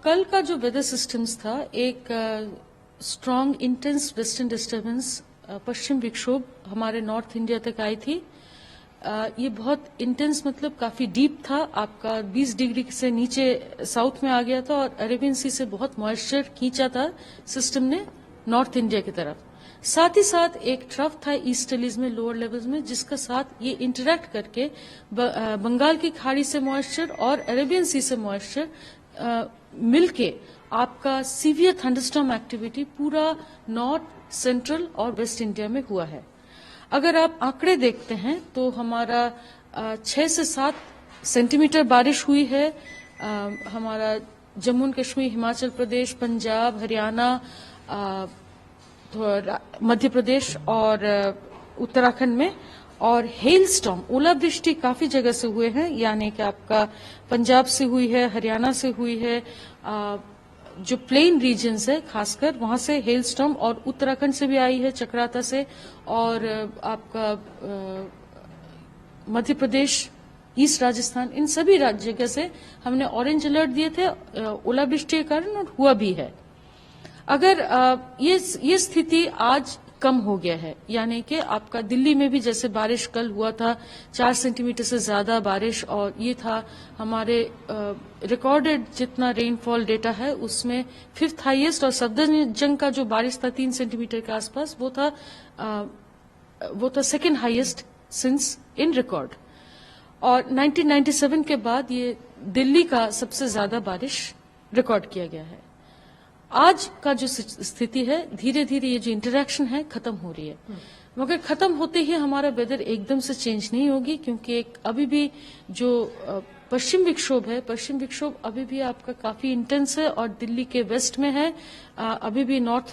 कल का जो वेदर सिस्टम्स था, एक स्ट्रॉन्ग इंटेंस वेस्टर्न डिस्टर्बेंस पश्चिम विक्षोभ हमारे नॉर्थ इंडिया तक आई थी। ये बहुत इंटेंस मतलब काफी डीप था, आपका 20 डिग्री से नीचे साउथ में आ गया था और अरेबियन सी से बहुत मॉइस्चर खींचा था सिस्टम ने नॉर्थ इंडिया की तरफ। साथ ही साथ एक ट्रफ था ईस्टर्लीज में, लोअर लेवल्स में, जिसका साथ ये इंटरेक्ट करके बंगाल की खाड़ी से मॉइस्चर और अरेबियन सी से मॉइस्चर मिलके आपका सीवियर थंडरस्टॉर्म एक्टिविटी पूरा नॉर्थ, सेंट्रल और वेस्ट इंडिया में हुआ है। अगर आप आंकड़े देखते हैं तो हमारा 6 से 7 सेंटीमीटर बारिश हुई है। हमारा जम्मू एंड कश्मीर, हिमाचल प्रदेश, पंजाब, हरियाणा, मध्य प्रदेश और उत्तराखंड में। और हेल स्टॉर्म, ओलावृष्टि काफी जगह से हुए हैं, यानी कि आपका पंजाब से हुई है, हरियाणा से हुई है, जो प्लेन रीजन्स है खासकर वहां से हेल स्टॉर्म, और उत्तराखंड से भी आई है, चक्राता से, और आपका मध्य प्रदेश, ईस्ट राजस्थान, इन सभी जगह से हमने ऑरेंज अलर्ट दिए थे ओलावृष्टि के कारण, और हुआ भी है। अगर ये स्थिति आज कम हो गया है, यानी कि आपका दिल्ली में भी जैसे बारिश कल हुआ था 4 सेंटीमीटर से ज्यादा बारिश, और ये था हमारे रिकॉर्डेड जितना रेनफॉल डेटा है उसमें 5th हाईएस्ट, और सफदरजंग का जो बारिश था 3 सेंटीमीटर के आसपास वो था 2nd highest since in record. और 1997 के बाद ये दिल्ली का सबसे ज्यादा बारिश रिकॉर्ड किया गया है। आज का जो स्थिति है, धीरे धीरे ये जो इंटरेक्शन है खत्म हो रही है, मगर खत्म होते ही हमारा वेदर एकदम से चेंज नहीं होगी, क्योंकि एक अभी भी जो पश्चिम विक्षोभ है, पश्चिम विक्षोभ अभी भी आपका काफी इंटेंस है और दिल्ली के वेस्ट में है। अभी भी north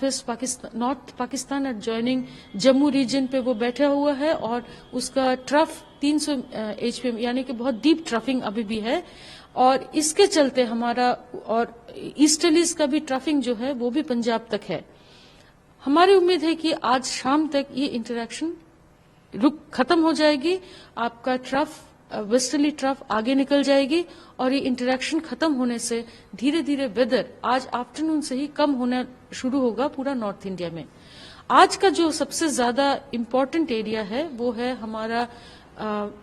Pakistan adjoining Jammu region पे वो बैठा हुआ है, और उसका ट्रफ 300 HPM यानी कि बहुत डीप ट्रफिंग अभी भी है। और इसके चलते हमारा और ईस्टर्लीज का भी ट्रफिंग जो है वो भी पंजाब तक है। हमारी उम्मीद है कि आज शाम तक ये इंटरेक्शन खत्म हो जाएगी, आपका ट्रफ वेस्टर्ली ट्रफ आगे निकल जाएगी, और ये इंटरेक्शन खत्म होने से धीरे धीरे वेदर आज आफ्टरनून से ही कम होना शुरू होगा पूरा नॉर्थ इंडिया में। आज का जो सबसे ज्यादा इम्पोर्टेंट एरिया है वो है हमारा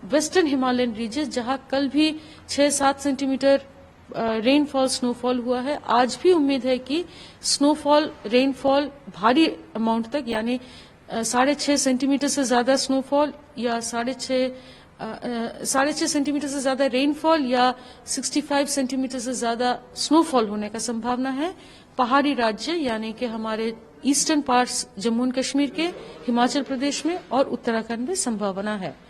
वेस्टर्न हिमालयन रीजन, जहां कल भी 6-7 सेंटीमीटर रेनफॉल, स्नोफॉल हुआ है। आज भी उम्मीद है कि स्नोफॉल, रेनफॉल भारी अमाउंट तक, यानी 6.5 सेंटीमीटर से ज्यादा स्नोफॉल, या 6.5 सेंटीमीटर से ज्यादा रेनफॉल, या 65 सेंटीमीटर से ज्यादा स्नोफॉल होने का संभावना है। पहाड़ी राज्य यानी कि हमारे eastern parts Jammu and Kashmir के, हिमाचल प्रदेश में और उत्तराखंड में संभावना है।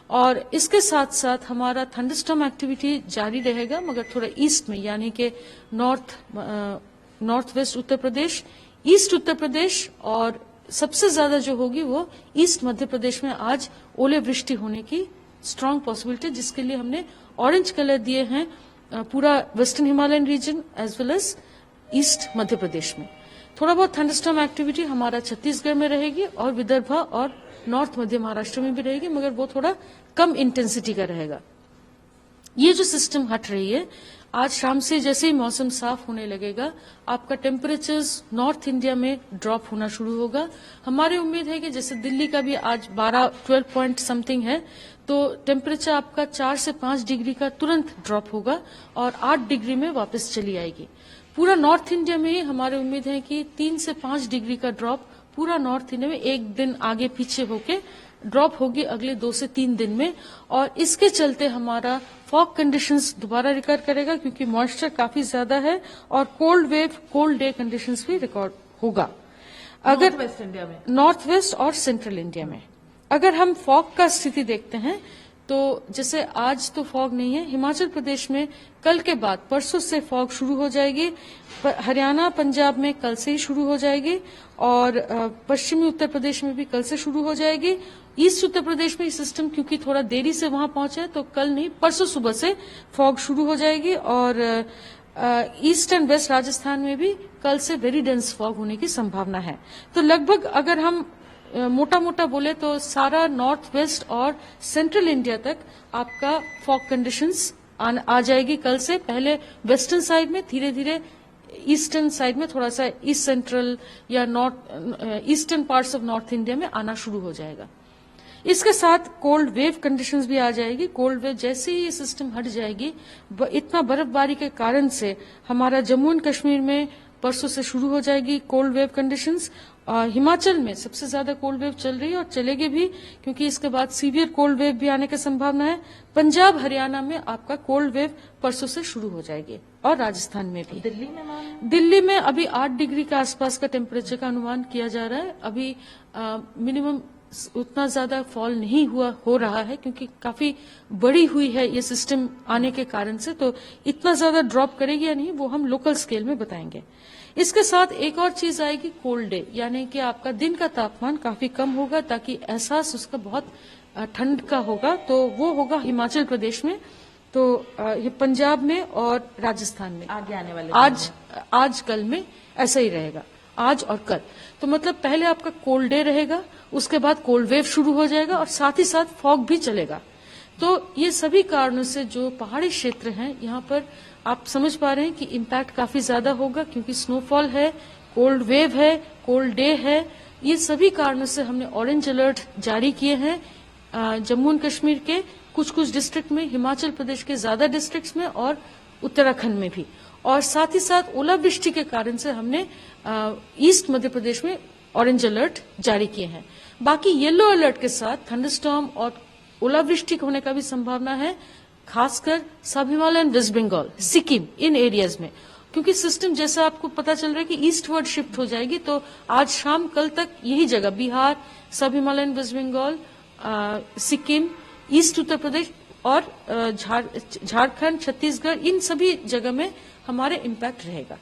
और इसके साथ साथ हमारा थंडरस्टॉर्म एक्टिविटी जारी रहेगा, मगर थोड़ा ईस्ट में, यानी कि north west Uttar Pradesh, east Uttar Pradesh, और सबसे ज्यादा जो होगी वो ईस्ट मध्य प्रदेश में आज ओले वृष्टि होने की स्ट्रांग पॉसिबिलिटी, जिसके लिए हमने ऑरेंज कलर दिए हैं पूरा western Himalayan region as well as east Madhya Pradesh में। थोड़ा बहुत थंडरस्टॉर्म एक्टिविटी हमारा छत्तीसगढ़ में रहेगी, और विदर्भा और नॉर्थ मध्य महाराष्ट्र में भी रहेगी, मगर वो थोड़ा कम इंटेंसिटी का रहेगा। ये जो सिस्टम हट रही है, आज शाम से जैसे ही मौसम साफ होने लगेगा, आपका टेम्परेचर्स नॉर्थ इंडिया में ड्रॉप होना शुरू होगा। हमारी उम्मीद है कि जैसे दिल्ली का भी आज 12 पॉइंट समथिंग है, तो टेम्परेचर आपका 4 से 5 डिग्री का तुरंत ड्रॉप होगा और 8 डिग्री में वापस चली आएगी। पूरा नॉर्थ इंडिया में हमारी उम्मीद है कि 3 से 5 डिग्री का ड्रॉप पूरा नॉर्थ इंडिया में एक दिन आगे पीछे होके ड्रॉप होगी अगले 2 से 3 दिन में। और इसके चलते हमारा फॉग कंडीशंस दोबारा रिकवर करेगा, क्योंकि मॉइस्चर काफी ज्यादा है, और cold wave, cold day conditions भी रिकॉर्ड होगा। अगर वेस्ट इंडिया में, नॉर्थ वेस्ट और सेंट्रल इंडिया में अगर हम फॉग का स्थिति देखते हैं, तो जैसे आज तो फॉग नहीं है, हिमाचल प्रदेश में कल के बाद परसों से फॉग शुरू हो जाएगी, हरियाणा पंजाब में कल से ही शुरू हो जाएगी, और पश्चिमी उत्तर प्रदेश में भी कल से शुरू हो जाएगी। ईस्ट उत्तर प्रदेश में ये सिस्टम क्योंकि थोड़ा देरी से वहां पहुंचा है, तो कल नहीं परसों सुबह से फॉग शुरू हो जाएगी, और ईस्ट एंड वेस्ट राजस्थान में भी कल से वेरी डेंस फॉग होने की संभावना है। तो लगभग अगर हम मोटा मोटा बोले तो सारा नॉर्थ वेस्ट और सेंट्रल इंडिया तक आपका फॉग कंडीशंस आ जाएगी कल से। पहले वेस्टर्न साइड में, धीरे धीरे ईस्टर्न साइड में थोड़ा सा ईस्ट सेंट्रल या north eastern parts of north India में आना शुरू हो जाएगा। इसके साथ कोल्ड वेव कंडीशंस भी आ जाएगी। कोल्ड वेव जैसे ही ये सिस्टम हट जाएगी, इतना बर्फबारी के कारण से हमारा जम्मू एंड कश्मीर में परसों से शुरू हो जाएगी कोल्ड वेव कंडीशंस। हिमाचल में सबसे ज्यादा कोल्ड वेव चल रही है और चलेगी भी, क्योंकि इसके बाद सीवियर कोल्ड वेव भी आने की संभावना है। पंजाब हरियाणा में आपका कोल्ड वेव परसों से शुरू हो जाएगी और राजस्थान में भी। दिल्ली में अभी 8 डिग्री के आसपास का टेम्परेचर का अनुमान किया जा रहा है। अभी मिनिमम उतना ज्यादा फॉल नहीं हो रहा है, क्योंकि काफी बड़ी हुई है ये सिस्टम आने के कारण से, तो इतना ज्यादा ड्रॉप करेगी या नहीं वो हम लोकल स्केल में बताएंगे। इसके साथ एक और चीज आएगी कोल्ड डे, यानी कि आपका दिन का तापमान काफी कम होगा, ताकि एहसास उसका बहुत ठंड का होगा। तो वो होगा हिमाचल प्रदेश में, तो ये पंजाब में और राजस्थान में आगे आने वाले आज कल में ऐसा ही रहेगा, आज और कल। तो मतलब पहले आपका कोल्ड डे रहेगा, उसके बाद कोल्ड वेव शुरू हो जाएगा और साथ ही साथ फॉग भी चलेगा। तो ये सभी कारणों से जो पहाड़ी क्षेत्र हैं यहाँ पर आप समझ पा रहे हैं कि इम्पैक्ट काफी ज्यादा होगा, क्योंकि स्नोफॉल है, कोल्ड वेव है, कोल्ड डे है। ये सभी कारणों से हमने ऑरेंज अलर्ट जारी किए हैं जम्मू एंड कश्मीर के कुछ कुछ डिस्ट्रिक्ट में, हिमाचल प्रदेश के ज्यादा डिस्ट्रिक्ट्स में और उत्तराखंड में भी। और साथ ही साथ ओलावृष्टि के कारण से हमने ईस्ट मध्य प्रदेश में ऑरेंज अलर्ट जारी किए हैं। बाकी येलो अलर्ट के साथ थंडरस्टॉर्म और ओलावृष्टि होने का भी संभावना है, खासकर सब हिमालयन, वेस्ट बंगाल, सिक्किम, इन एरियाज में, क्योंकि सिस्टम जैसा आपको पता चल रहा है कि ईस्टवर्ड शिफ्ट हो जाएगी। तो आज शाम कल तक यही जगह बिहार, सब Himalayan, West Bengal, Sikkim, east Uttar Pradesh और झारखंड, छत्तीसगढ़, इन सभी जगह में हमारे इम्पैक्ट रहेगा।